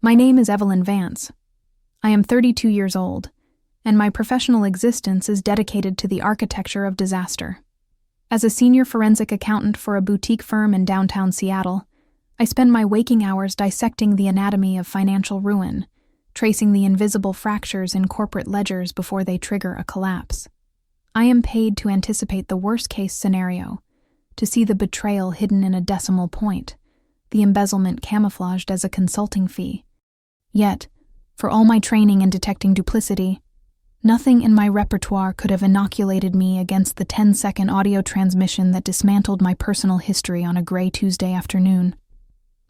My name is Evelyn Vance. I am 32 years old, and my professional existence is dedicated to the architecture of disaster. As a senior forensic accountant for a boutique firm in downtown Seattle, I spend my waking hours dissecting the anatomy of financial ruin, tracing the invisible fractures in corporate ledgers before they trigger a collapse. I am paid to anticipate the worst-case scenario, to see the betrayal hidden in a decimal point, the embezzlement camouflaged as a consulting fee. Yet, for all my training in detecting duplicity, nothing in my repertoire could have inoculated me against the 10-second audio transmission that dismantled my personal history on a gray Tuesday afternoon.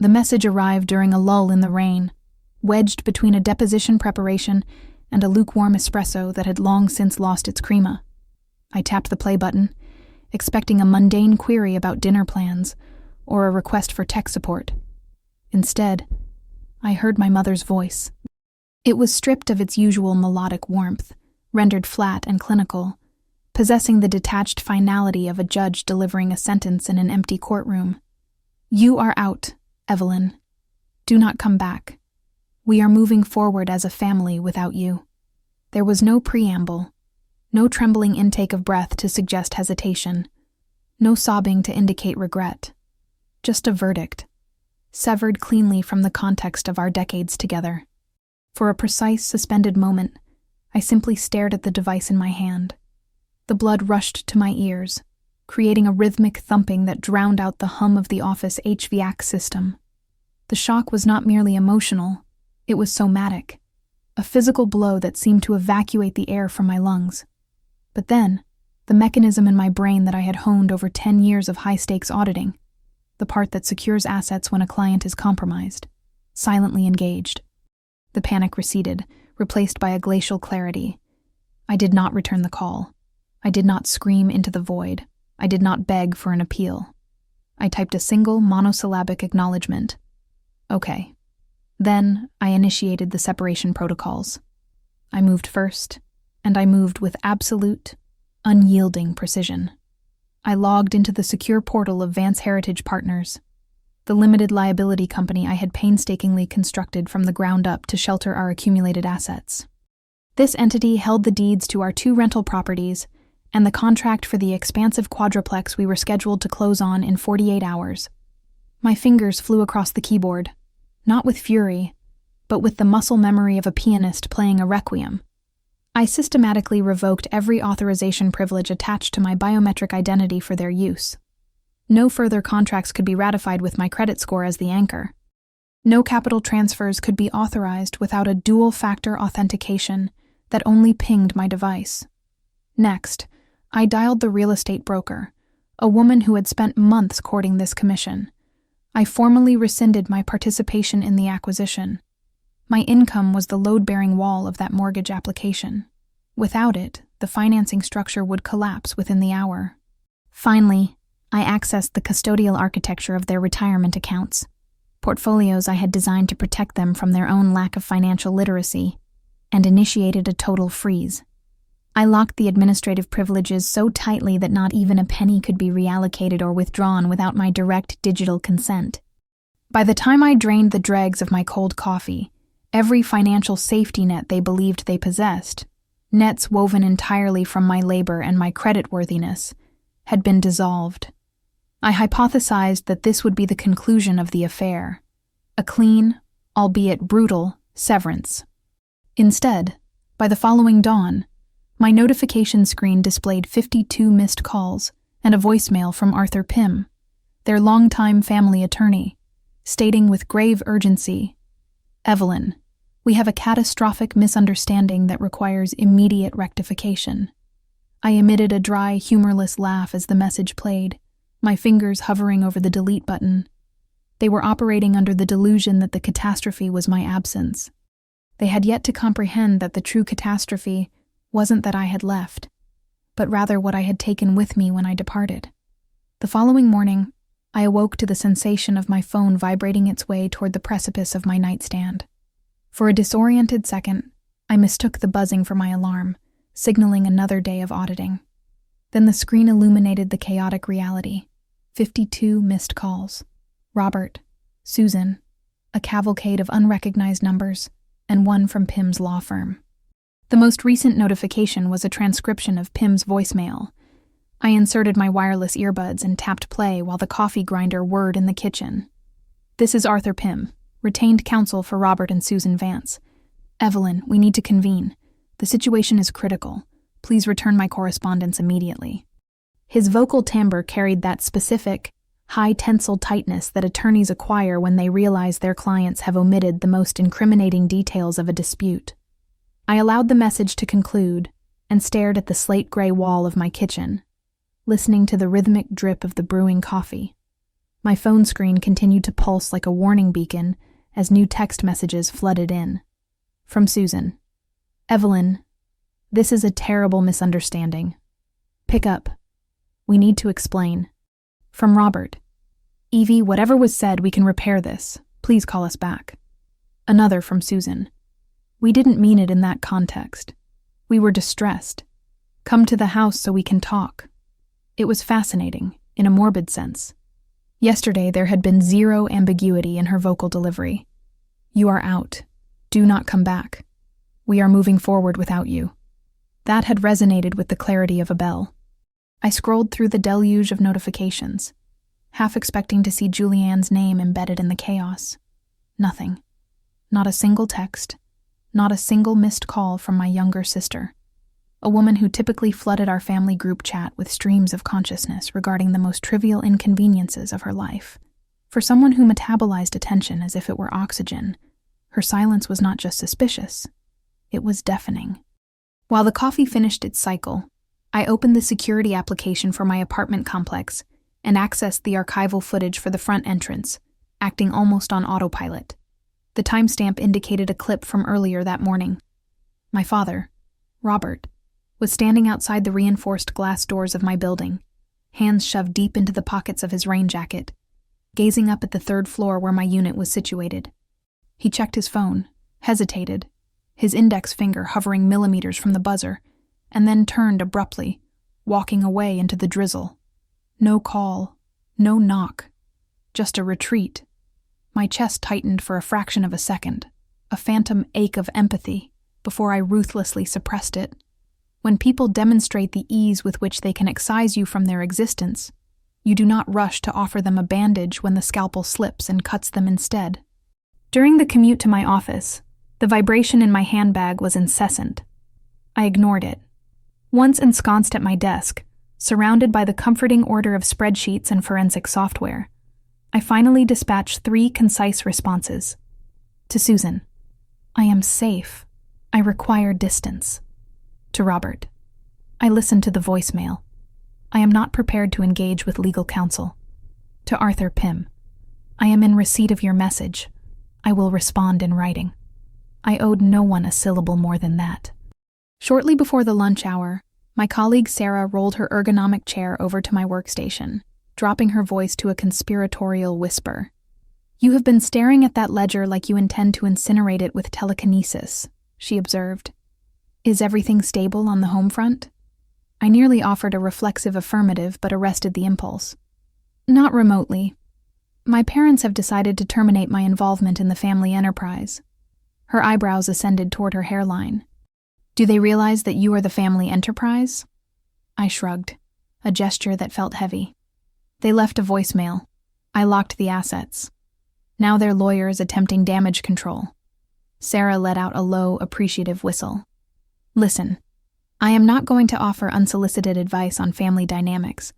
The message arrived during a lull in the rain, wedged between a deposition preparation and a lukewarm espresso that had long since lost its crema. I tapped the play button, expecting a mundane query about dinner plans or a request for tech support. Instead, I heard my mother's voice. It was stripped of its usual melodic warmth, rendered flat and clinical, possessing the detached finality of a judge delivering a sentence in an empty courtroom. "You are out, Evelyn. Do not come back. We are moving forward as a family without you." There was no preamble, no trembling intake of breath to suggest hesitation, no sobbing to indicate regret. Just a verdict, severed cleanly from the context of our decades together. For a precise, suspended moment, I simply stared at the device in my hand. The blood rushed to my ears, creating a rhythmic thumping that drowned out the hum of the office HVAC system. The shock was not merely emotional, it was somatic, a physical blow that seemed to evacuate the air from my lungs. But then, the mechanism in my brain that I had honed over 10 years of high-stakes auditing, the part that secures assets when a client is compromised, silently engaged. The panic receded, replaced by a glacial clarity. I did not return the call. I did not scream into the void. I did not beg for an appeal. I typed a single monosyllabic acknowledgement. Okay. Then I initiated the separation protocols. I moved first, and I moved with absolute, unyielding precision. I logged into the secure portal of Vance Heritage Partners, the limited liability company I had painstakingly constructed from the ground up to shelter our accumulated assets. This entity held the deeds to our 2 rental properties and the contract for the expansive quadruplex we were scheduled to close on in 48 hours. My fingers flew across the keyboard, not with fury, but with the muscle memory of a pianist playing a requiem. I systematically revoked every authorization privilege attached to my biometric identity for their use. No further contracts could be ratified with my credit score as the anchor. No capital transfers could be authorized without a dual-factor authentication that only pinged my device. Next, I dialed the real estate broker, a woman who had spent months courting this commission. I formally rescinded my participation in the acquisition. My income was the load-bearing wall of that mortgage application. Without it, the financing structure would collapse within the hour. Finally, I accessed the custodial architecture of their retirement accounts, portfolios I had designed to protect them from their own lack of financial literacy, and initiated a total freeze. I locked the administrative privileges so tightly that not even a penny could be reallocated or withdrawn without my direct digital consent. By the time I drained the dregs of my cold coffee, every financial safety net they believed they possessed, nets woven entirely from my labor and my creditworthiness, had been dissolved. I hypothesized that this would be the conclusion of the affair, a clean, albeit brutal, severance. Instead, by the following dawn, my notification screen displayed 52 missed calls and a voicemail from Arthur Pym, their longtime family attorney, stating with grave urgency, "Evelyn, we have a catastrophic misunderstanding that requires immediate rectification." I emitted a dry, humorless laugh as the message played, my fingers hovering over the delete button. They were operating under the delusion that the catastrophe was my absence. They had yet to comprehend that the true catastrophe wasn't that I had left, but rather what I had taken with me when I departed. The following morning, I awoke to the sensation of my phone vibrating its way toward the precipice of my nightstand. For a disoriented second, I mistook the buzzing for my alarm, signaling another day of auditing. Then the screen illuminated the chaotic reality. 52 missed calls. Robert, Susan, a cavalcade of unrecognized numbers, and one from Pim's law firm. The most recent notification was a transcription of Pim's voicemail. I inserted my wireless earbuds and tapped play while the coffee grinder whirred in the kitchen. "This is Arthur Pym, retained counsel for Robert and Susan Vance. Evelyn, we need to convene. The situation is critical. Please return my correspondence immediately." His vocal timbre carried that specific, high tensile tightness that attorneys acquire when they realize their clients have omitted the most incriminating details of a dispute. I allowed the message to conclude and stared at the slate-gray wall of my kitchen, listening to the rhythmic drip of the brewing coffee. My phone screen continued to pulse like a warning beacon as new text messages flooded in. From Susan. "Evelyn, this is a terrible misunderstanding. Pick up. We need to explain." From Robert. "Evie, whatever was said, we can repair this. Please call us back." Another from Susan. "We didn't mean it in that context. We were distressed. Come to the house so we can talk." It was fascinating, in a morbid sense. Yesterday there had been zero ambiguity in her vocal delivery. "You are out. Do not come back. We are moving forward without you." That had resonated with the clarity of a bell. I scrolled through the deluge of notifications, half expecting to see Julianne's name embedded in the chaos. Nothing. Not a single text. Not a single missed call from my younger sister, a woman who typically flooded our family group chat with streams of consciousness regarding the most trivial inconveniences of her life. For someone who metabolized attention as if it were oxygen, her silence was not just suspicious, it was deafening. While the coffee finished its cycle, I opened the security application for my apartment complex and accessed the archival footage for the front entrance, acting almost on autopilot. The timestamp indicated a clip from earlier that morning. My father, Robert, was standing outside the reinforced glass doors of my building, hands shoved deep into the pockets of his rain jacket, gazing up at the third floor where my unit was situated. He checked his phone, hesitated, his index finger hovering millimeters from the buzzer, and then turned abruptly, walking away into the drizzle. No call, no knock, just a retreat. My chest tightened for a fraction of a second, a phantom ache of empathy, before I ruthlessly suppressed it. When people demonstrate the ease with which they can excise you from their existence, you do not rush to offer them a bandage when the scalpel slips and cuts them instead. During the commute to my office, the vibration in my handbag was incessant. I ignored it. Once ensconced at my desk, surrounded by the comforting order of spreadsheets and forensic software, I finally dispatched 3 concise responses. To Susan, "I am safe. I require distance." To Robert, I listened to the voicemail. "I am not prepared to engage with legal counsel." To Arthur Pym, "I am in receipt of your message. I will respond in writing." I owed no one a syllable more than that. Shortly before the lunch hour, my colleague Sarah rolled her ergonomic chair over to my workstation, dropping her voice to a conspiratorial whisper. "You have been staring at that ledger like you intend to incinerate it with telekinesis," she observed. "Is everything stable on the home front?" I nearly offered a reflexive affirmative but arrested the impulse. "Not remotely. My parents have decided to terminate my involvement in the family enterprise." Her eyebrows ascended toward her hairline. "Do they realize that you are the family enterprise?" I shrugged, a gesture that felt heavy. "They left a voicemail. I locked the assets. Now their lawyer is attempting damage control." Sarah let out a low, appreciative whistle. "Listen, I am not going to offer unsolicited advice on family dynamics,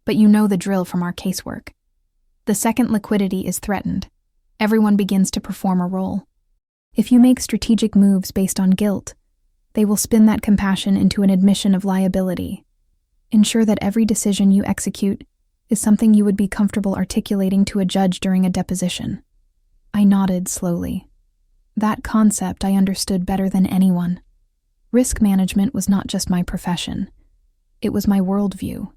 but you know the drill from our casework. The second liquidity is threatened, everyone begins to perform a role. If you make strategic moves based on guilt, they will spin that compassion into an admission of liability. Ensure that every decision you execute is something you would be comfortable articulating to a judge during a deposition." I nodded slowly. That concept I understood better than anyone. Risk management was not just my profession. It was my worldview.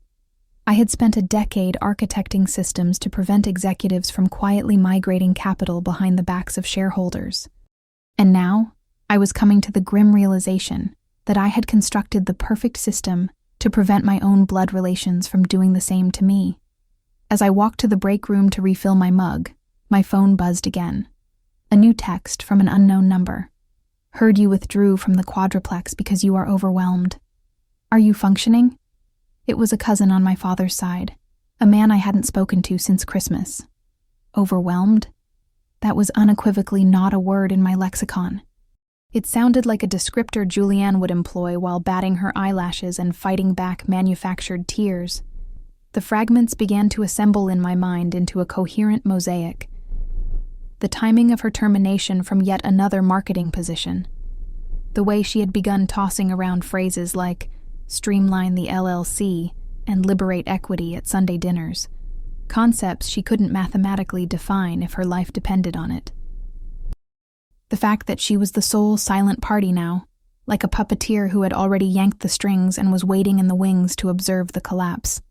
I had spent a decade architecting systems to prevent executives from quietly migrating capital behind the backs of shareholders. And now, I was coming to the grim realization that I had constructed the perfect system to prevent my own blood relations from doing the same to me. As I walked to the break room to refill my mug, my phone buzzed again. A new text from an unknown number. Heard you withdrew from the quadruplex because you are overwhelmed. Are you functioning? It was a cousin on my father's side, a man I hadn't spoken to since Christmas. Overwhelmed? That was unequivocally not a word in my lexicon. It sounded like a descriptor Julianne would employ while batting her eyelashes and fighting back manufactured tears. The fragments began to assemble in my mind into a coherent mosaic. The timing of her termination from yet another marketing position. The way she had begun tossing around phrases like streamline the LLC and liberate equity at Sunday dinners. Concepts she couldn't mathematically define if her life depended on it. The fact that she was the sole silent party now, like a puppeteer who had already yanked the strings and was waiting in the wings to observe the collapse.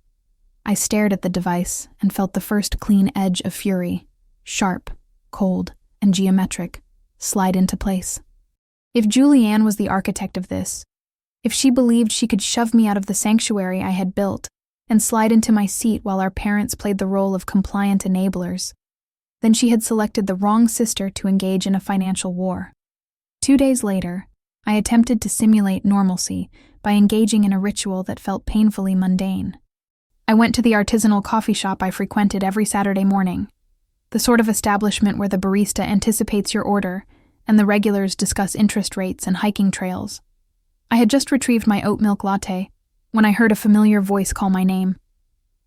I stared at the device and felt the first clean edge of fury, sharp, cold, and geometric, slide into place. If Julianne was the architect of this, if she believed she could shove me out of the sanctuary I had built and slide into my seat while our parents played the role of compliant enablers, then she had selected the wrong sister to engage in a financial war. 2 days later, I attempted to simulate normalcy by engaging in a ritual that felt painfully mundane. I went to the artisanal coffee shop I frequented every Saturday morning, the sort of establishment where the barista anticipates your order and the regulars discuss interest rates and hiking trails. I had just retrieved my oat milk latte when I heard a familiar voice call my name.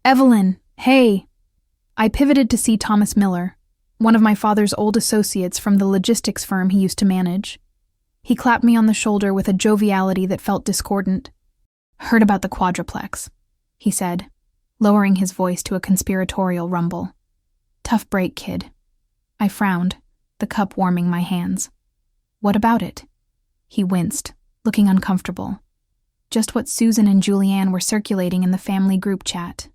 "Evelyn, hey!" I pivoted to see Thomas Miller, one of my father's old associates from the logistics firm he used to manage. He clapped me on the shoulder with a joviality that felt discordant. "Heard about the quadruplex," he said, lowering his voice to a conspiratorial rumble. "Tough break, kid." I frowned, the cup warming my hands. "What about it?" He winced, looking uncomfortable. "Just what Susan and Julianne were circulating in the family group chat.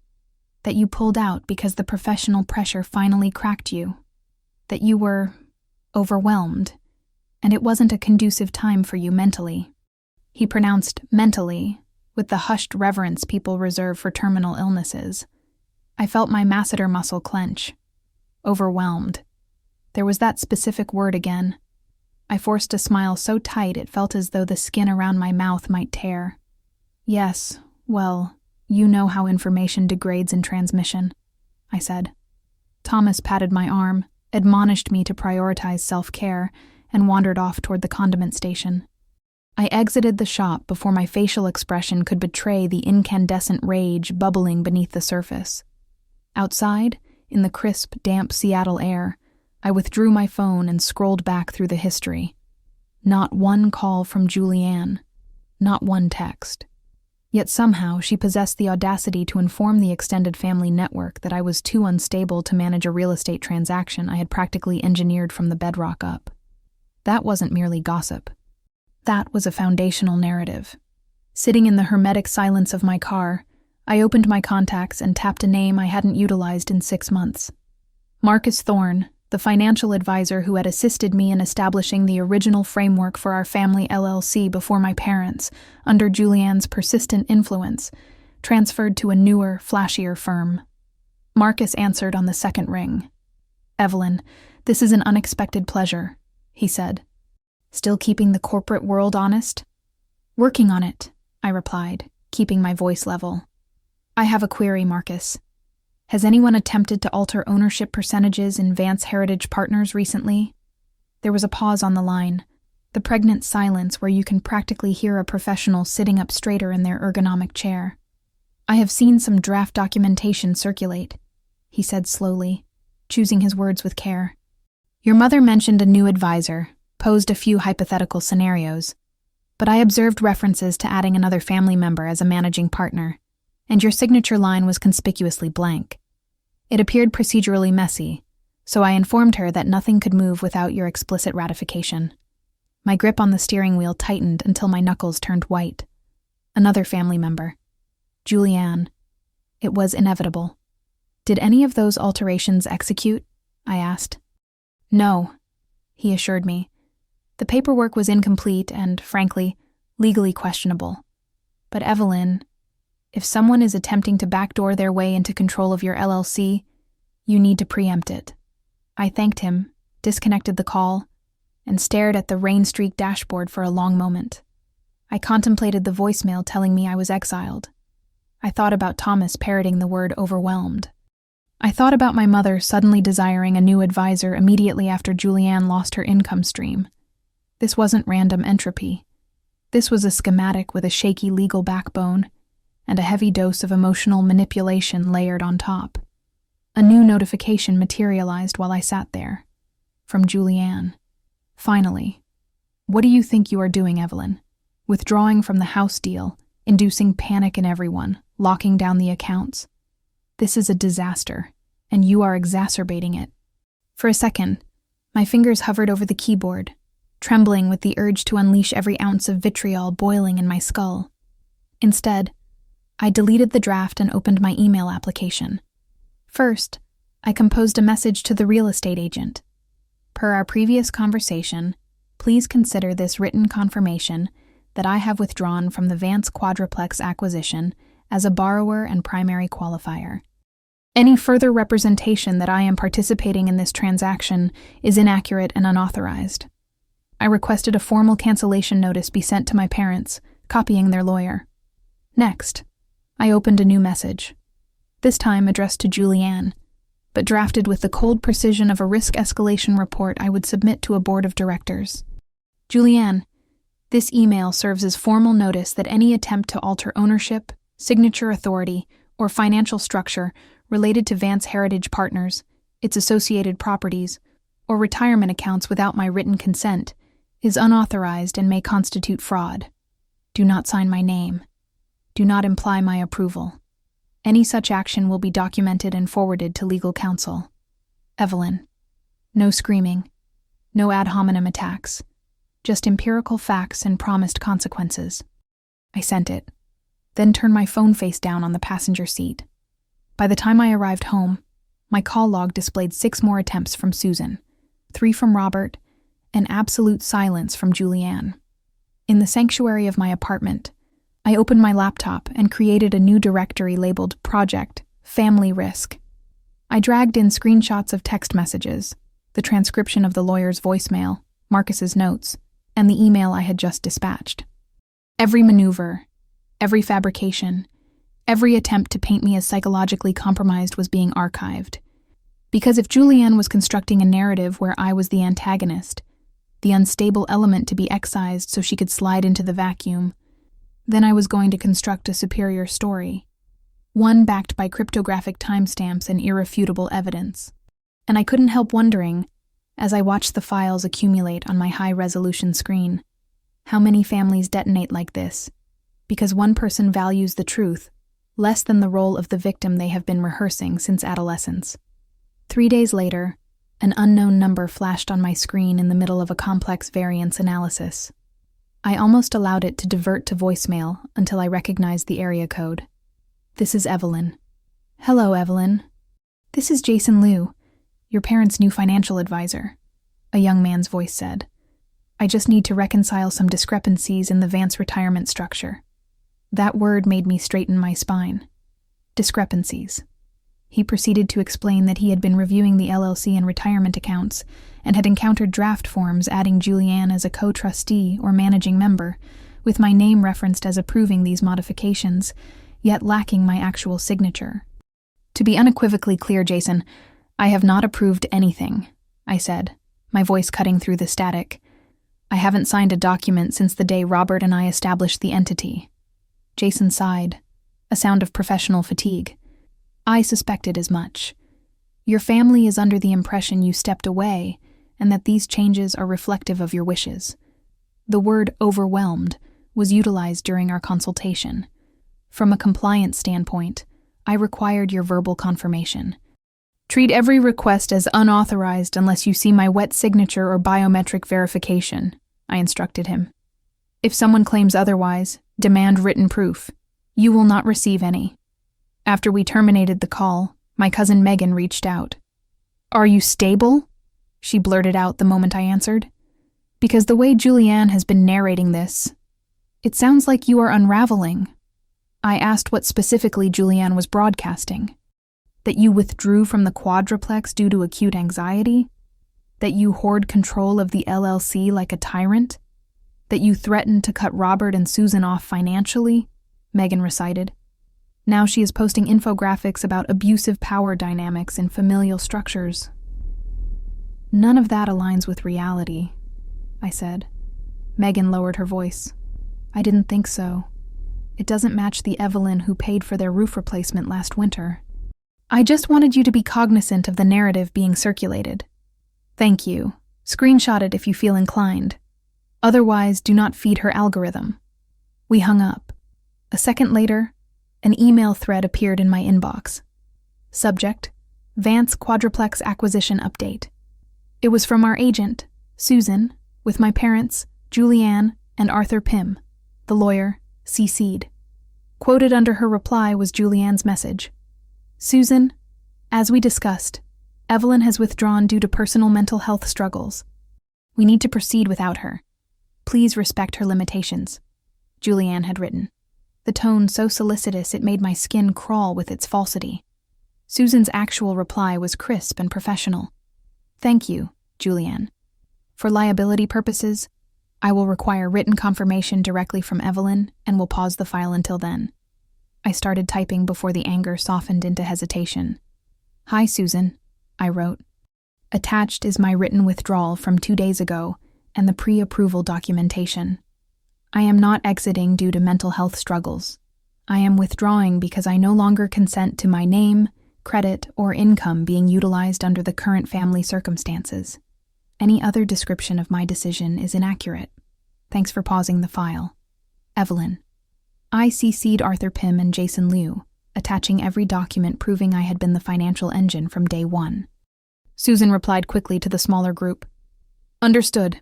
That you pulled out because the professional pressure finally cracked you. That you were overwhelmed, and it wasn't a conducive time for you mentally." He pronounced mentally with the hushed reverence people reserve for terminal illnesses. I felt my masseter muscle clench. Overwhelmed. There was that specific word again. I forced a smile so tight it felt as though the skin around my mouth might tear. "Yes, well, you know how information degrades in transmission," I said. Thomas patted my arm, admonished me to prioritize self-care, and wandered off toward the condiment station. I exited the shop before my facial expression could betray the incandescent rage bubbling beneath the surface. Outside, in the crisp, damp Seattle air, I withdrew my phone and scrolled back through the history. Not one call from Julianne, not one text. Yet somehow she possessed the audacity to inform the extended family network that I was too unstable to manage a real estate transaction I had practically engineered from the bedrock up. That wasn't merely gossip. That was a foundational narrative. Sitting in the hermetic silence of my car, I opened my contacts and tapped a name I hadn't utilized in 6 months. Marcus Thorne, the financial advisor who had assisted me in establishing the original framework for our family LLC before my parents, under Julianne's persistent influence, transferred to a newer, flashier firm. Marcus answered on the second ring. "Evelyn, this is an unexpected pleasure," he said. "Still keeping the corporate world honest?" "Working on it," I replied, keeping my voice level. "I have a query, Marcus. Has anyone attempted to alter ownership percentages in Vance Heritage Partners recently?" There was a pause on the line, the pregnant silence where you can practically hear a professional sitting up straighter in their ergonomic chair. "I have seen some draft documentation circulate," he said slowly, choosing his words with care. "Your mother mentioned a new advisor, posed a few hypothetical scenarios, but I observed references to adding another family member as a managing partner, and your signature line was conspicuously blank. It appeared procedurally messy, so I informed her that nothing could move without your explicit ratification. My grip on the steering wheel tightened until my knuckles turned white. Another family member. Julianne. It was inevitable. "Did any of those alterations execute?" I asked. "No," he assured me. "The paperwork was incomplete and, frankly, legally questionable. But Evelyn, if someone is attempting to backdoor their way into control of your LLC, you need to preempt it." I thanked him, disconnected the call, and stared at the rain-streaked dashboard for a long moment. I contemplated the voicemail telling me I was exiled. I thought about Thomas parroting the word overwhelmed. I thought about my mother suddenly desiring a new advisor immediately after Julianne lost her income stream. This wasn't random entropy. This was a schematic with a shaky legal backbone and a heavy dose of emotional manipulation layered on top. A new notification materialized while I sat there. From Julianne. Finally. What do you think you are doing, Evelyn? Withdrawing from the house deal, inducing panic in everyone, locking down the accounts. This is a disaster, and you are exacerbating it. For a second, my fingers hovered over the keyboard, trembling with the urge to unleash every ounce of vitriol boiling in my skull. Instead, I deleted the draft and opened my email application. First, I composed a message to the real estate agent. Per our previous conversation, please consider this written confirmation that I have withdrawn from the Vance Quadruplex acquisition as a borrower and primary qualifier. Any further representation that I am participating in this transaction is inaccurate and unauthorized. I requested a formal cancellation notice be sent to my parents, copying their lawyer. Next, I opened a new message, this time addressed to Julianne, but drafted with the cold precision of a risk escalation report I would submit to a board of directors. Julianne, this email serves as formal notice that any attempt to alter ownership, signature authority, or financial structure related to Vance Heritage Partners, its associated properties, or retirement accounts without my written consent is unauthorized and may constitute fraud. Do not sign my name. Do not imply my approval. Any such action will be documented and forwarded to legal counsel. Evelyn. No screaming. No ad hominem attacks. Just empirical facts and promised consequences. I sent it, then turned my phone face down on the passenger seat. By the time I arrived home, my call log displayed 6 more attempts from Susan, 3 from Robert, and absolute silence from Julianne. In the sanctuary of my apartment, I opened my laptop and created a new directory labeled Project Family Risk. I dragged in screenshots of text messages, the transcription of the lawyer's voicemail, Marcus's notes, and the email I had just dispatched. Every maneuver, every fabrication, every attempt to paint me as psychologically compromised was being archived. Because if Julianne was constructing a narrative where I was the antagonist, the unstable element to be excised so she could slide into the vacuum, then I was going to construct a superior story, one backed by cryptographic timestamps and irrefutable evidence. And I couldn't help wondering, as I watched the files accumulate on my high-resolution screen, how many families detonate like this, because one person values the truth less than the role of the victim they have been rehearsing since adolescence. 3 days later, an unknown number flashed on my screen in the middle of a complex variance analysis. I almost allowed it to divert to voicemail until I recognized the area code. This is Evelyn. Hello, Evelyn. This is Jason Liu, your parents' new financial advisor, a young man's voice said. I just need to reconcile some discrepancies in the Vance retirement structure. That word made me straighten my spine. Discrepancies. He proceeded to explain that he had been reviewing the LLC and retirement accounts and had encountered draft forms adding Julianne as a co-trustee or managing member, with my name referenced as approving these modifications, yet lacking my actual signature. To be unequivocally clear, Jason, I have not approved anything, I said, my voice cutting through the static. I haven't signed a document since the day Robert and I established the entity. Jason sighed, a sound of professional fatigue. I suspected as much. Your family is under the impression you stepped away and that these changes are reflective of your wishes. The word overwhelmed was utilized during our consultation. From a compliance standpoint, I required your verbal confirmation. Treat every request as unauthorized unless you see my wet signature or biometric verification, I instructed him. If someone claims otherwise, demand written proof. You will not receive any. After we terminated the call, my cousin Megan reached out. Are you stable? She blurted out the moment I answered. Because the way Julianne has been narrating this, it sounds like you are unraveling. I asked what specifically Julianne was broadcasting. That you withdrew from the quadruplex due to acute anxiety? That you hoard control of the LLC like a tyrant? That you threatened to cut Robert and Susan off financially? Megan recited. Now she is posting infographics about abusive power dynamics in familial structures. None of that aligns with reality, I said. Megan lowered her voice. I didn't think so. It doesn't match the Evelyn who paid for their roof replacement last winter. I just wanted you to be cognizant of the narrative being circulated. Thank you. Screenshot it if you feel inclined. Otherwise, do not feed her algorithm. We hung up. A second later, an email thread appeared in my inbox. Subject: Vance Quadruplex Acquisition Update. It was from our agent, Susan, with my parents, Julianne, and Arthur Pym, the lawyer, CC'd. Quoted under her reply was Julianne's message. Susan, as we discussed, Evelyn has withdrawn due to personal mental health struggles. We need to proceed without her. Please respect her limitations, Julianne had written. The tone so solicitous it made my skin crawl with its falsity. Susan's actual reply was crisp and professional. Thank you, Julianne. For liability purposes, I will require written confirmation directly from Evelyn and will pause the file until then. I started typing before the anger softened into hesitation. Hi, Susan, I wrote. Attached is my written withdrawal from 2 days ago and the pre-approval documentation. I am not exiting due to mental health struggles. I am withdrawing because I no longer consent to my name, credit, or income being utilized under the current family circumstances. Any other description of my decision is inaccurate. Thanks for pausing the file. Evelyn. I CC'd Arthur Pym and Jason Liu, attaching every document proving I had been the financial engine from day one. Susan replied quickly to the smaller group. Understood.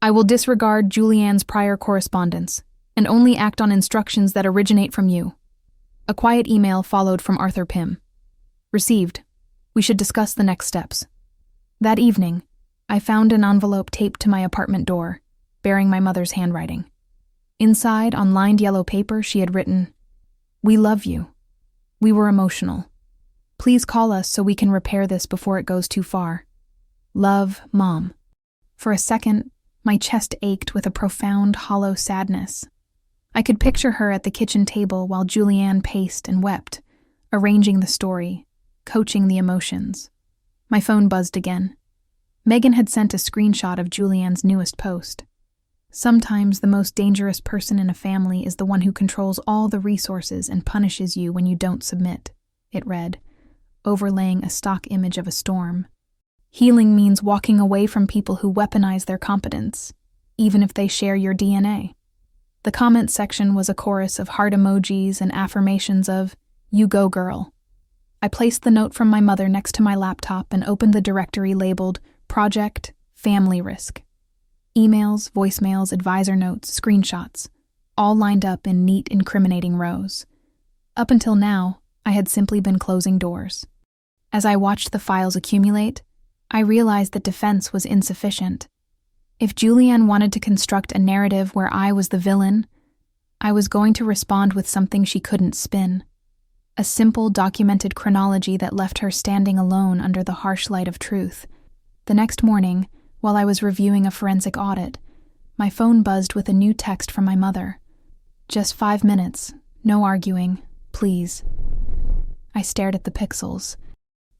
I will disregard Julianne's prior correspondence and only act on instructions that originate from you. A quiet email followed from Arthur Pym. Received. We should discuss the next steps. That evening, I found an envelope taped to my apartment door, bearing my mother's handwriting. Inside, on lined yellow paper, she had written, We love you. We were emotional. Please call us so we can repair this before it goes too far. Love, Mom. For a second, my chest ached with a profound, hollow sadness. I could picture her at the kitchen table while Julianne paced and wept, arranging the story, coaching the emotions. My phone buzzed again. Megan had sent a screenshot of Julianne's newest post. Sometimes the most dangerous person in a family is the one who controls all the resources and punishes you when you don't submit, it read, overlaying a stock image of a storm. Healing means walking away from people who weaponize their competence, even if they share your DNA. The comment section was a chorus of heart emojis and affirmations of, You go, girl. I placed the note from my mother next to my laptop and opened the directory labeled Project Family Risk. Emails, voicemails, advisor notes, screenshots, all lined up in neat, incriminating rows. Up until now, I had simply been closing doors. As I watched the files accumulate, I realized that defense was insufficient. If Julianne wanted to construct a narrative where I was the villain, I was going to respond with something she couldn't spin. A simple, documented chronology that left her standing alone under the harsh light of truth. The next morning, while I was reviewing a forensic audit, my phone buzzed with a new text from my mother. Just 5 minutes, no arguing, please. I stared at the pixels.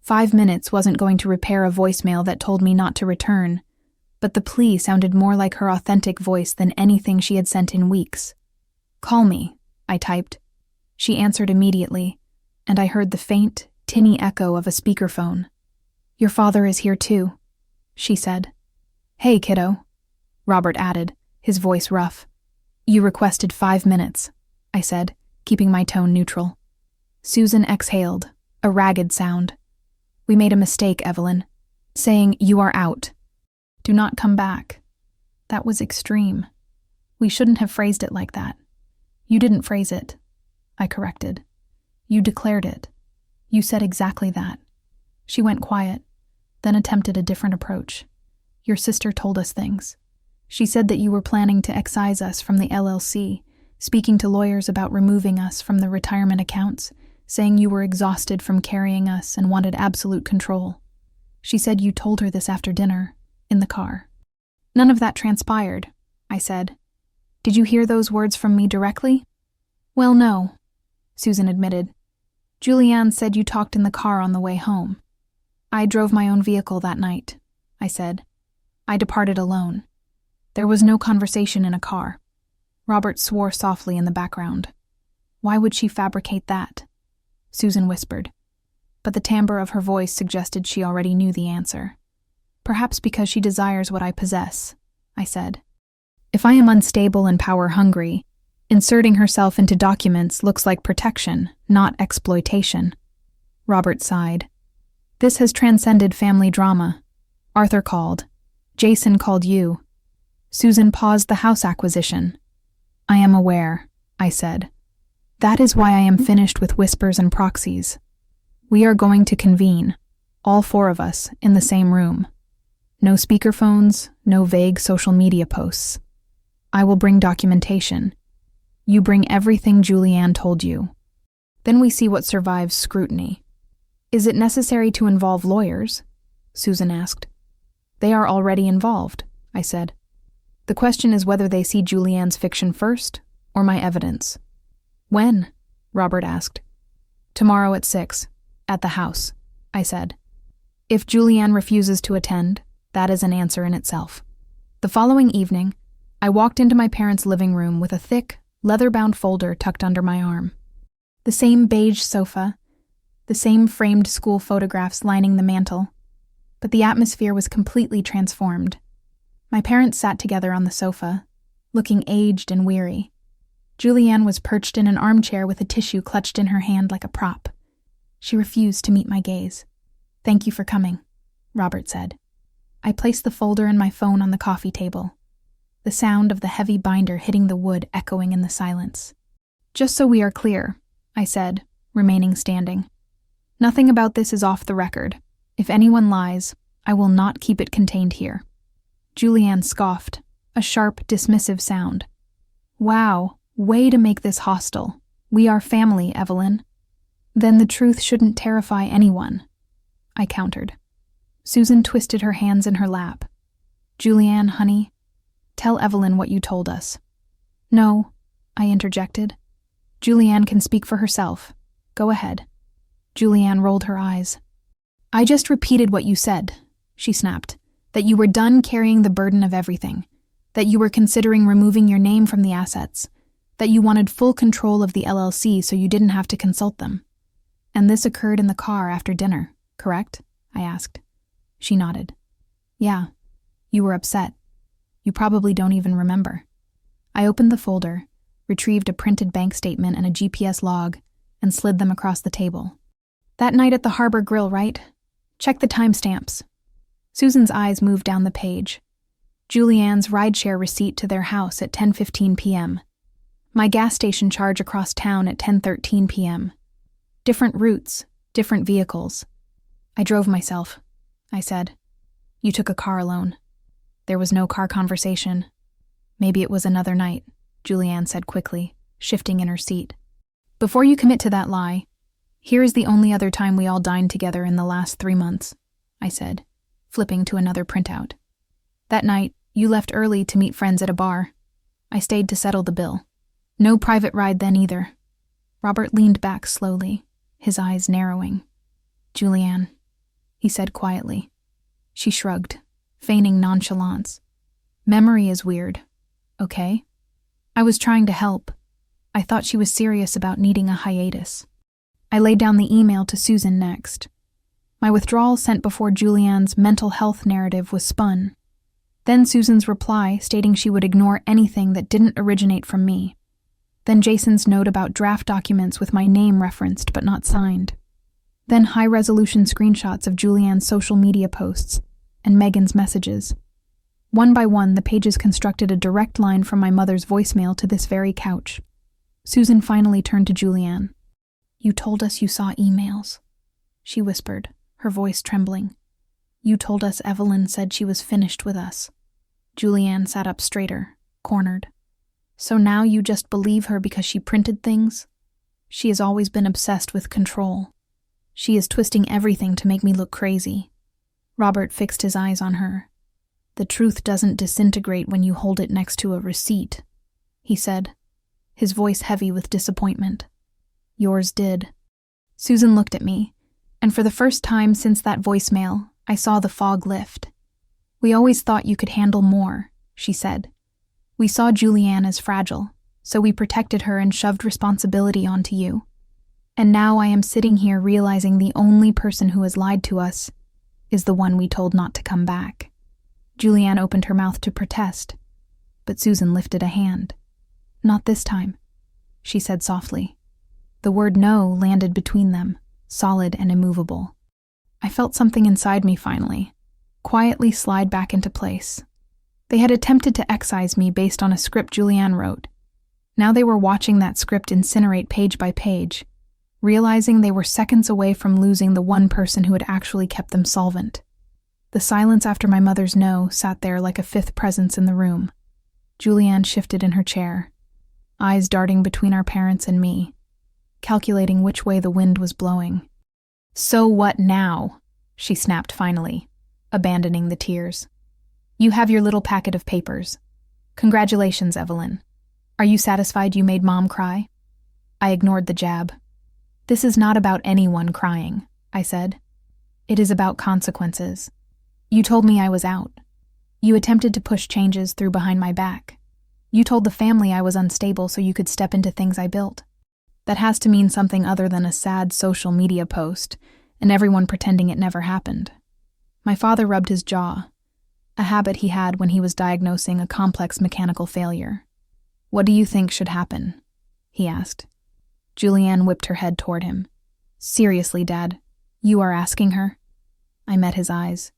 5 minutes wasn't going to repair a voicemail that told me not to return, but the plea sounded more like her authentic voice than anything she had sent in weeks. Call me, I typed. She answered immediately, and I heard the faint, tinny echo of a speakerphone. Your father is here too, she said. Hey, kiddo, Robert added, his voice rough. You requested 5 minutes, I said, keeping my tone neutral. Susan exhaled, a ragged sound. We made a mistake, Evelyn, saying you are out. Do not come back. That was extreme. We shouldn't have phrased it like that. You didn't phrase it, I corrected. You declared it. You said exactly that. She went quiet, then attempted a different approach. Your sister told us things. She said that you were planning to excise us from the LLC, speaking to lawyers about removing us from the retirement accounts, saying you were exhausted from carrying us and wanted absolute control. She said you told her this after dinner, in the car. None of that transpired, I said. Did you hear those words from me directly? Well, no, Susan admitted. Julianne said you talked in the car on the way home. I drove my own vehicle that night, I said. I departed alone. There was no conversation in a car. Robert swore softly in the background. Why would she fabricate that? Susan whispered. But the timbre of her voice suggested she already knew the answer. Perhaps because she desires what I possess, I said. If I am unstable and power-hungry, inserting herself into documents looks like protection, not exploitation. Robert sighed. This has transcended family drama. Arthur called. Jason called you. Susan paused the house acquisition. I am aware, I said. That is why I am finished with whispers and proxies. We are going to convene, all four of us, in the same room. No speakerphones, no vague social media posts. I will bring documentation. You bring everything Julianne told you. Then we see what survives scrutiny. Is it necessary to involve lawyers? Susan asked. They are already involved, I said. The question is whether they see Julianne's fiction first, or my evidence. When? Robert asked. Tomorrow at 6, at the house, I said. If Julianne refuses to attend, that is an answer in itself. The following evening, I walked into my parents' living room with a thick, leather-bound folder tucked under my arm. The same beige sofa, the same framed school photographs lining the mantel, but the atmosphere was completely transformed. My parents sat together on the sofa, looking aged and weary. Julianne was perched in an armchair with a tissue clutched in her hand like a prop. She refused to meet my gaze. Thank you for coming, Robert said. I placed the folder and my phone on the coffee table, the sound of the heavy binder hitting the wood echoing in the silence. Just so we are clear, I said, remaining standing. Nothing about this is off the record. If anyone lies, I will not keep it contained here. Julianne scoffed, a sharp, dismissive sound. Wow, way to make this hostile. We are family, Evelyn. Then the truth shouldn't terrify anyone, I countered. Susan twisted her hands in her lap. Julianne, honey, tell Evelyn what you told us. No, I interjected. Julianne can speak for herself. Go ahead. Julianne rolled her eyes. I just repeated what you said, she snapped, that you were done carrying the burden of everything, that you were considering removing your name from the assets, that you wanted full control of the LLC so you didn't have to consult them. And this occurred in the car after dinner, correct? I asked. She nodded. Yeah, you were upset. You probably don't even remember. I opened the folder, retrieved a printed bank statement and a GPS log, and slid them across the table. That night at the Harbor Grill, right? Check the timestamps. Susan's eyes moved down the page. Julianne's rideshare receipt to their house at 10:15 p.m. My gas station charge across town at 10:13 p.m. Different routes, different vehicles. I drove myself, I said. You took a car alone. There was no car conversation. Maybe it was another night, Julianne said quickly, shifting in her seat. Before you commit to that lie, here is the only other time we all dined together in the last 3 months, I said, flipping to another printout. That night, you left early to meet friends at a bar. I stayed to settle the bill. No private ride then either. Robert leaned back slowly, his eyes narrowing. Julianne, he said quietly. She shrugged, feigning nonchalance. Memory is weird, okay? I was trying to help. I thought she was serious about needing a hiatus. I laid down the email to Susan next. My withdrawal sent before Julianne's mental health narrative was spun. Then Susan's reply stating she would ignore anything that didn't originate from me. Then Jason's note about draft documents with my name referenced but not signed. Then high-resolution screenshots of Julianne's social media posts and Megan's messages. One by one, the pages constructed a direct line from my mother's voicemail to this very couch. Susan finally turned to Julianne. You told us you saw emails, she whispered, her voice trembling. You told us Evelyn said she was finished with us. Julianne sat up straighter, cornered. So now you just believe her because she printed things? She has always been obsessed with control. She is twisting everything to make me look crazy. Robert fixed his eyes on her. "The truth doesn't disintegrate when you hold it next to a receipt," he said, his voice heavy with disappointment. "Yours did." Susan looked at me, and for the first time since that voicemail, I saw the fog lift. "We always thought you could handle more," she said. "We saw Julianne as fragile, so we protected her and shoved responsibility onto you. And now I am sitting here realizing the only person who has lied to us is the one we told not to come back." Julianne opened her mouth to protest, but Susan lifted a hand. "Not this time," she said softly. The word no landed between them, solid and immovable. I felt something inside me finally, quietly slide back into place. They had attempted to excise me based on a script Julianne wrote. Now they were watching that script incinerate page by page, realizing they were seconds away from losing the one person who had actually kept them solvent. The silence after my mother's no sat there like a fifth presence in the room. Julianne shifted in her chair, eyes darting between our parents and me, calculating which way the wind was blowing. "So what now?" she snapped finally, abandoning the tears. "You have your little packet of papers. Congratulations, Evelyn. Are you satisfied you made Mom cry?" I ignored the jab. "This is not about anyone crying," I said. "It is about consequences. You told me I was out. You attempted to push changes through behind my back. You told the family I was unstable so you could step into things I built. That has to mean something other than a sad social media post and everyone pretending it never happened." My father rubbed his jaw, a habit he had when he was diagnosing a complex mechanical failure. "What do you think should happen?" he asked. Julianne whipped her head toward him. "Seriously, Dad, you are asking her?" I met his eyes.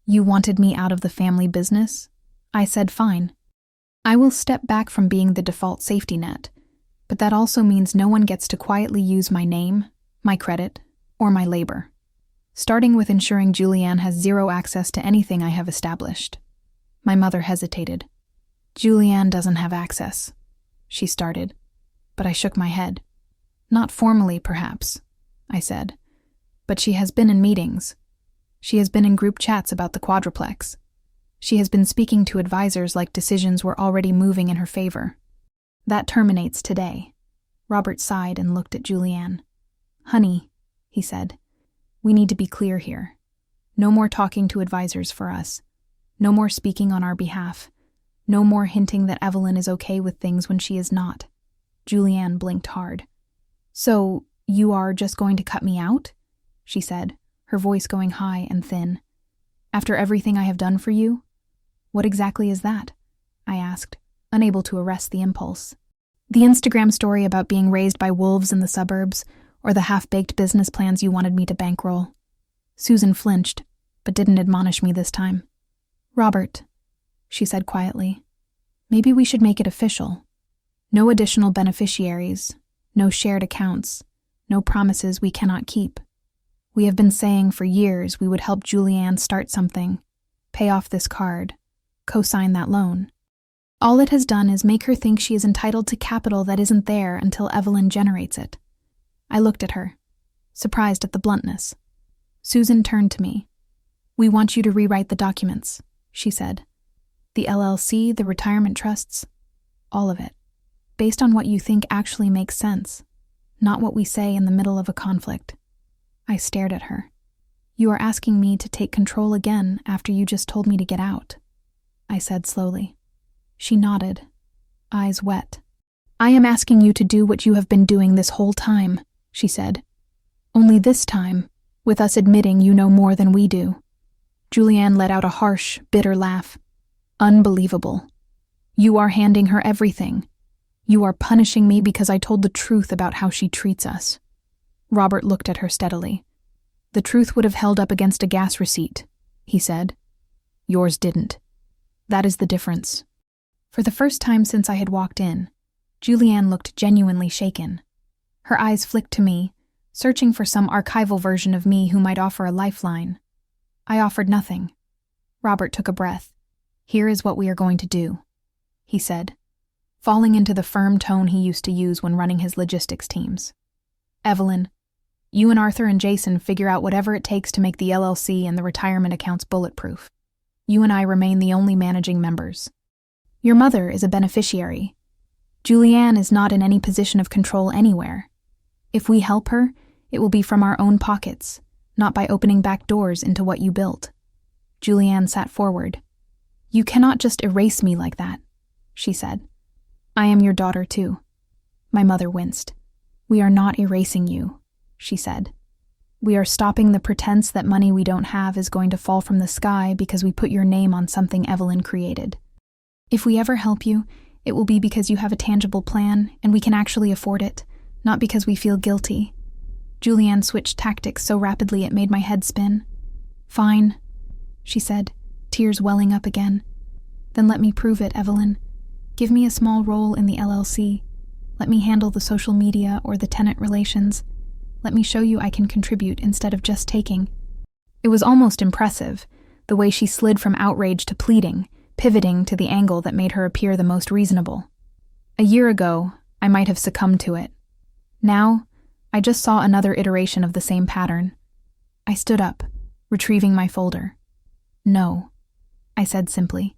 "You wanted me out of the family business?" I said, "Fine. I will step back from being the default safety net, but that also means no one gets to quietly use my name, my credit, or my labor. Starting with ensuring Julianne has zero access to anything I have established." My mother hesitated. "Julianne doesn't have access," she started, but I shook my head. "Not formally, perhaps," I said, "but she has been in meetings. She has been in group chats about the quadruplex. She has been speaking to advisors like decisions were already moving in her favor. That terminates today." Robert sighed and looked at Julianne. "Honey," he said, "we need to be clear here. No more talking to advisors for us. No more speaking on our behalf. No more hinting that Evelyn is okay with things when she is not." Julianne blinked hard. "So, you are just going to cut me out?" she said, her voice going high and thin. "After everything I have done for you?" "What exactly is that?" I asked, unable to arrest the impulse. "The Instagram story about being raised by wolves in the suburbs, or the half-baked business plans you wanted me to bankroll?" Susan flinched, but didn't admonish me this time. "Robert," she said quietly, "maybe we should make it official. No additional beneficiaries, no shared accounts, no promises we cannot keep. We have been saying for years we would help Julianne start something, pay off this card, co-sign that loan. All it has done is make her think she is entitled to capital that isn't there until Evelyn generates it." I looked at her, surprised at the bluntness. Susan turned to me. "We want you to rewrite the documents," she said. "The LLC, the retirement trusts, all of it. Based on what you think actually makes sense, not what we say in the middle of a conflict." I stared at her. "You are asking me to take control again after you just told me to get out," I said slowly. She nodded, eyes wet. "I am asking you to do what you have been doing this whole time," she said. "Only this time, with us admitting you know more than we do." Julianne let out a harsh, bitter laugh. "Unbelievable. You are handing her everything. You are punishing me because I told the truth about how she treats us." Robert looked at her steadily. "The truth would have held up against a gas receipt," he said. "Yours didn't. That is the difference." For the first time since I had walked in, Julianne looked genuinely shaken. Her eyes flicked to me, searching for some archival version of me who might offer a lifeline. I offered nothing. Robert took a breath. "Here is what we are going to do," he said, falling into the firm tone he used to use when running his logistics teams. "Evelyn, You and Arthur and Jason figure out whatever it takes to make the LLC and the retirement accounts bulletproof. You and I remain the only managing members. Your mother is a beneficiary. Julianne is not in any position of control anywhere. If we help her, it will be from our own pockets, not by opening back doors into what you built. Julianne sat forward. You cannot just erase me like that, she said. I am your daughter too. My mother winced. We are not erasing you, she said. We are stopping the pretense that money we don't have is going to fall from the sky because we put your name on something Evelyn created. If we ever help you, it will be because you have a tangible plan and we can actually afford it, not because we feel guilty. Julianne switched tactics so rapidly it made my head spin. Fine, she said, tears welling up again. Then let me prove it, Evelyn. Give me a small role in the LLC. Let me handle the social media or the tenant relations. Let me show you I can contribute instead of just taking. It was almost impressive, the way she slid from outrage to pleading, pivoting to the angle that made her appear the most reasonable. A year ago, I might have succumbed to it. Now, I just saw another iteration of the same pattern. I stood up, retrieving my folder. No, I said simply.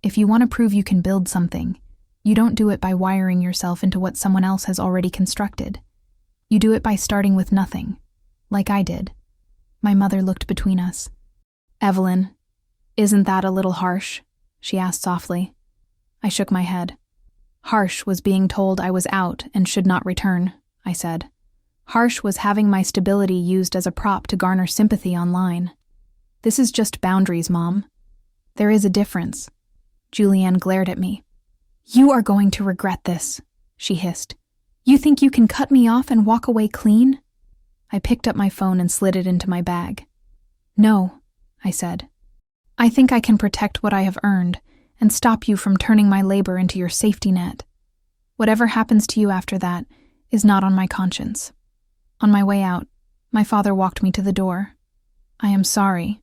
If you want to prove you can build something, you don't do it by wiring yourself into what someone else has already constructed. You do it by starting with nothing, like I did. My mother looked between us. Evelyn, isn't that a little harsh? She asked softly. I shook my head. Harsh was being told I was out and should not return, I said. Harsh was having my stability used as a prop to garner sympathy online. This is just boundaries, Mom. There is a difference. Julianne glared at me. You are going to regret this, she hissed. You think you can cut me off and walk away clean? I picked up my phone and slid it into my bag. No, I said. I think I can protect what I have earned and stop you from turning my labor into your safety net. Whatever happens to you after that is not on my conscience. On my way out, my father walked me to the door. I am sorry,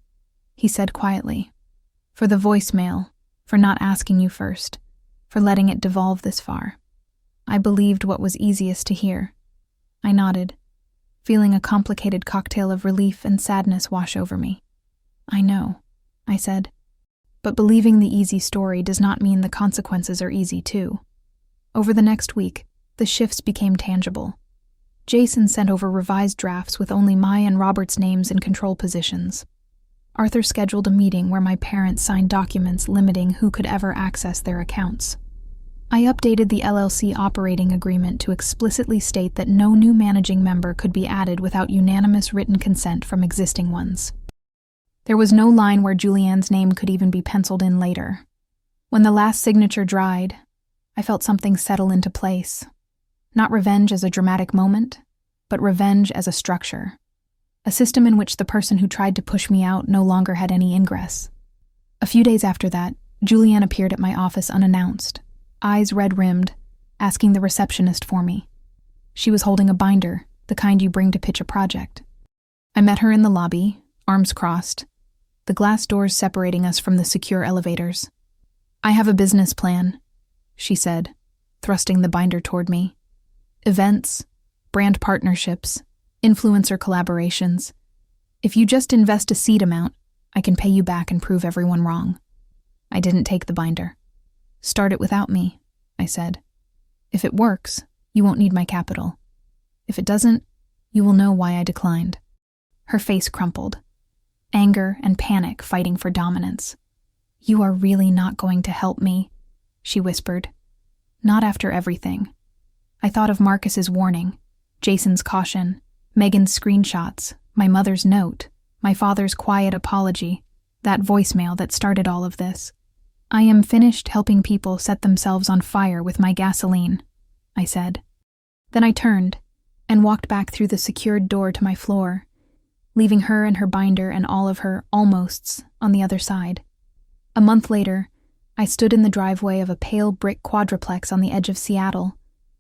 he said quietly, for the voicemail, for not asking you first, for letting it devolve this far. I believed what was easiest to hear. I nodded, feeling a complicated cocktail of relief and sadness wash over me. I know, I said, but believing the easy story does not mean the consequences are easy too. Over the next week, the shifts became tangible. Jason sent over revised drafts with only my and Robert's names in control positions. Arthur scheduled a meeting where my parents signed documents limiting who could ever access their accounts. I updated the LLC operating agreement to explicitly state that no new managing member could be added without unanimous written consent from existing ones. There was no line where Julianne's name could even be penciled in later. When the last signature dried, I felt something settle into place. Not revenge as a dramatic moment, but revenge as a structure. A system in which the person who tried to push me out no longer had any ingress. A few days after that, Julianne appeared at my office unannounced, eyes red-rimmed, asking the receptionist for me. She was holding a binder, the kind you bring to pitch a project. I met her in the lobby, arms crossed, the glass doors separating us from the secure elevators. I have a business plan, she said, thrusting the binder toward me. Events, brand partnerships, influencer collaborations. If you just invest a seed amount, I can pay you back and prove everyone wrong. I didn't take the binder. Start it without me, I said. If it works, you won't need my capital. If it doesn't, you will know why I declined. Her face crumpled. Anger and panic fighting for dominance. You are really not going to help me, she whispered. Not after everything. I thought of Marcus's warning, Jason's caution, Megan's screenshots, my mother's note, my father's quiet apology, that voicemail that started all of this. I am finished helping people set themselves on fire with my gasoline, I said. Then I turned and walked back through the secured door to my floor, leaving her and her binder and all of her almosts on the other side. A month later, I stood in the driveway of a pale brick quadruplex on the edge of Seattle,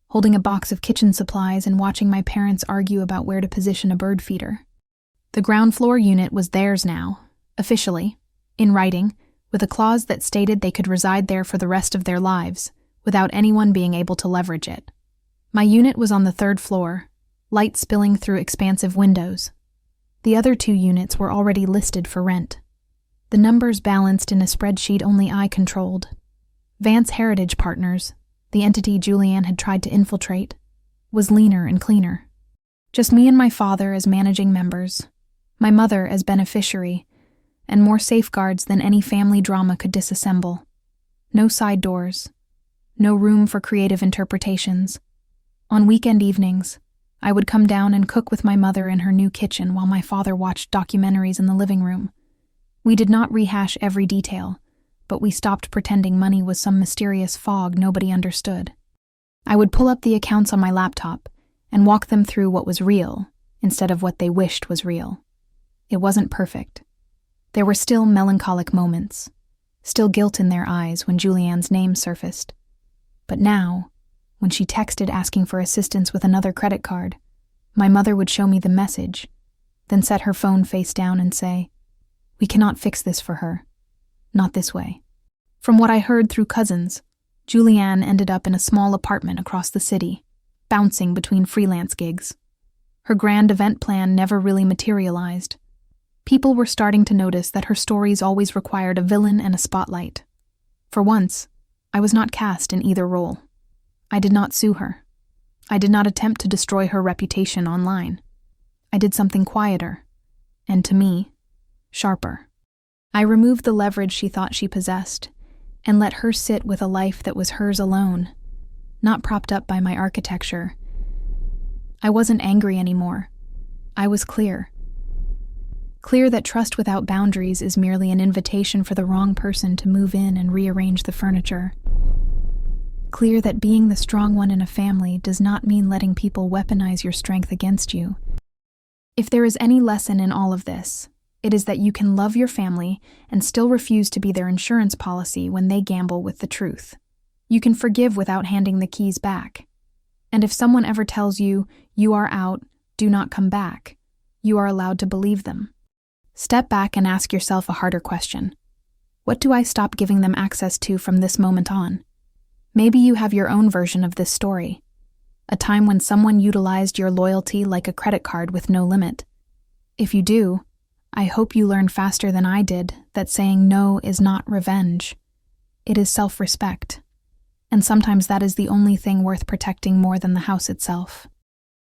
holding a box of kitchen supplies and watching my parents argue about where to position a bird feeder. The ground floor unit was theirs now, officially, in writing, with a clause that stated they could reside there for the rest of their lives, without anyone being able to leverage it. My unit was on the third floor, light spilling through expansive windows. The other 2 units were already listed for rent. The numbers balanced in a spreadsheet only I controlled. Vance Heritage Partners, the entity Julianne had tried to infiltrate, was leaner and cleaner. Just me and my father as managing members, my mother as beneficiary, and more safeguards than any family drama could disassemble. No side doors, no room for creative interpretations. On weekend evenings, I would come down and cook with my mother in her new kitchen while my father watched documentaries in the living room. We did not rehash every detail, but we stopped pretending money was some mysterious fog nobody understood. I would pull up the accounts on my laptop and walk them through what was real instead of what they wished was real. It wasn't perfect. There were still melancholic moments, still guilt in their eyes when Julianne's name surfaced. But now, when she texted asking for assistance with another credit card, my mother would show me the message, then set her phone face down and say, "We cannot fix this for her. Not this way." From what I heard through cousins, Julianne ended up in a small apartment across the city, bouncing between freelance gigs. Her grand event plan never really materialized. People were starting to notice that her stories always required a villain and a spotlight. For once, I was not cast in either role. I did not sue her. I did not attempt to destroy her reputation online. I did something quieter, and to me, sharper. I removed the leverage she thought she possessed, and let her sit with a life that was hers alone, not propped up by my architecture. I wasn't angry anymore. I was clear. Clear that trust without boundaries is merely an invitation for the wrong person to move in and rearrange the furniture. Clear that being the strong one in a family does not mean letting people weaponize your strength against you. If there is any lesson in all of this, it is that you can love your family and still refuse to be their insurance policy when they gamble with the truth. You can forgive without handing the keys back. And if someone ever tells you, "You are out, do not come back," you are allowed to believe them. Step back and ask yourself a harder question. What do I stop giving them access to from this moment on? Maybe you have your own version of this story. A time when someone utilized your loyalty like a credit card with no limit. If you do, I hope you learn faster than I did that saying no is not revenge. It is self-respect. And sometimes that is the only thing worth protecting more than the house itself.